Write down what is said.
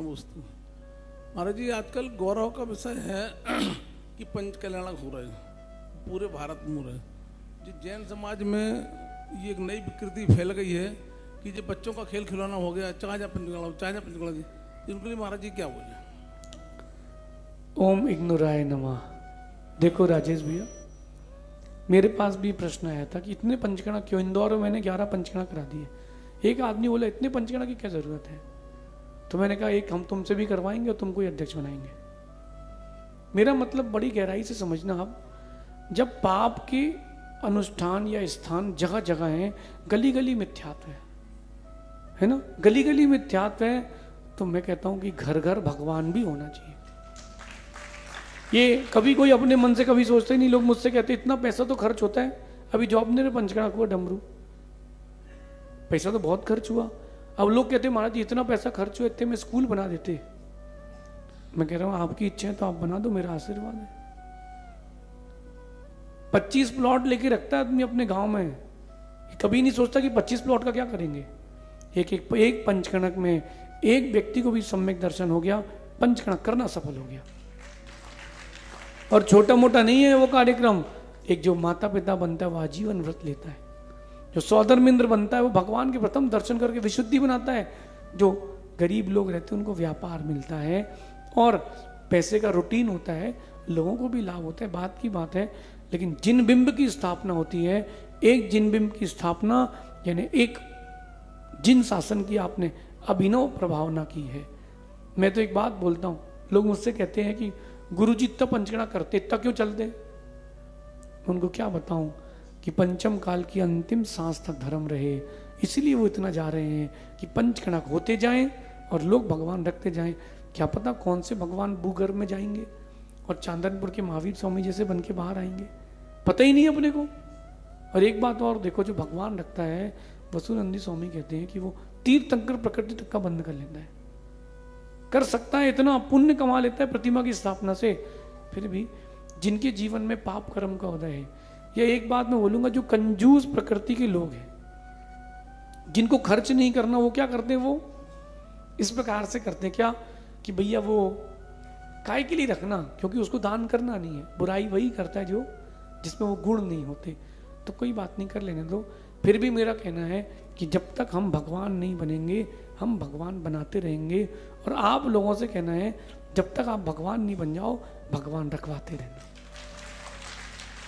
वस्तु। महाराज जी आजकल गौरव का विषय है कि पंच कल्याणक हो रहे हैं, पूरे भारत में हो रहे हैं। जी जैन समाज में ये एक नई विकृति फैल गई है कि जो बच्चों का खेल खिलौना हो गया, चाहे पंचकला जी, इनके लिए महाराज जी क्या बोले? ओम इग्नुराय नमः। देखो राजेश भैया, मेरे पास भी प्रश्न आया था कि इतने पंचकणा क्यों? इंदौर में मैंने 11 पंचकणा करा दिए। एक आदमी बोला इतने पंचकणा की क्या जरूरत है? तो मैंने कहा एक हम तुमसे भी करवाएंगे और तुमको ही अध्यक्ष बनाएंगे। मेरा मतलब बड़ी गहराई से समझना आप, जब पाप के अनुष्ठान या स्थान जगह जगह हैं, गली गली मिथ्यात्व है ना, गली गली मिथ्यात्व है, तो मैं कहता हूं कि घर घर भगवान भी होना चाहिए। ये कभी कोई अपने मन से कभी सोचते ही नहीं। लोग मुझसे कहते इतना पैसा तो खर्च होता है, अभी जॉब ने पंचकणा हुआ डमरू, पैसा तो बहुत खर्च हुआ। अब लोग कहते महाराज जी इतना पैसा खर्च हुआ, इतने में स्कूल बना देते। मैं कह रहा हूं आपकी इच्छा है तो आप बना दो, मेरा आशीर्वाद है। 25 प्लॉट लेके रखता है आदमी अपने गांव में, कभी नहीं सोचता कि 25 प्लॉट का क्या करेंगे। एक पंचकणक में एक व्यक्ति को भी सम्यक दर्शन हो गया, पंचकणक करना सफल हो गया। और छोटा मोटा नहीं है वो कार्यक्रम। एक जो माता पिता बनता है वो आजीवन व्रत लेता है, जो सौधर्मेंद्र बनता है वो भगवान के प्रथम दर्शन करके विशुद्धि बनाता है, जो गरीब लोग रहते हैं उनको व्यापार मिलता है और पैसे का रूटीन होता है, लोगों को भी लाभ होता है, बात की बात है। लेकिन जिन बिंब की स्थापना होती है, एक जिन बिंब की स्थापना यानी एक जिन शासन की आपने अभिनव प्रभावना की है। मैं तो एक बात बोलता हूँ, लोग मुझसे कहते हैं कि गुरुजी इतना पंचकणा करते, इतना क्यों चलते? उनको क्या बताऊं कि पंचम काल की अंतिम सांस तक धर्म रहे, इसलिए वो इतना जा रहे हैं कि पंचकणा होते जाएं और लोग भगवान रखते जाएं। क्या पता कौन से भगवान भूगर्भ में जाएंगे और चांदनपुर के महावीर स्वामी जैसे बन के बाहर आएंगे, पता ही नहीं अपने को। और एक बात और देखो, जो भगवान रखता है, वसुनंदी स्वामी कहते हैं कि वो तीर्थंकर प्रकृति तक का बंद कर लेता है, कर सकता है, इतना पुण्य कमा लेता है प्रतिमा की स्थापना से। फिर भी जिनके जीवन में पाप कर्म का उदय है, या एक बात मैं बोलूंगा, जो कंजूस प्रकृति के लोग हैं, जिनको खर्च नहीं करना, वो क्या करते हैं? वो इस प्रकार से करते हैं क्या कि भैया वो काय के लिए रखना, क्योंकि उसको दान करना नहीं है। बुराई वही करता है जो जिसमें वो गुण नहीं होते। तो कोई बात नहीं, कर लेने दो। फिर भी मेरा कहना है कि जब तक हम भगवान नहीं बनेंगे, हम भगवान बनाते रहेंगे। और आप लोगों से कहना है, जब तक आप भगवान नहीं बन जाओ, भगवान रखवाते रहना।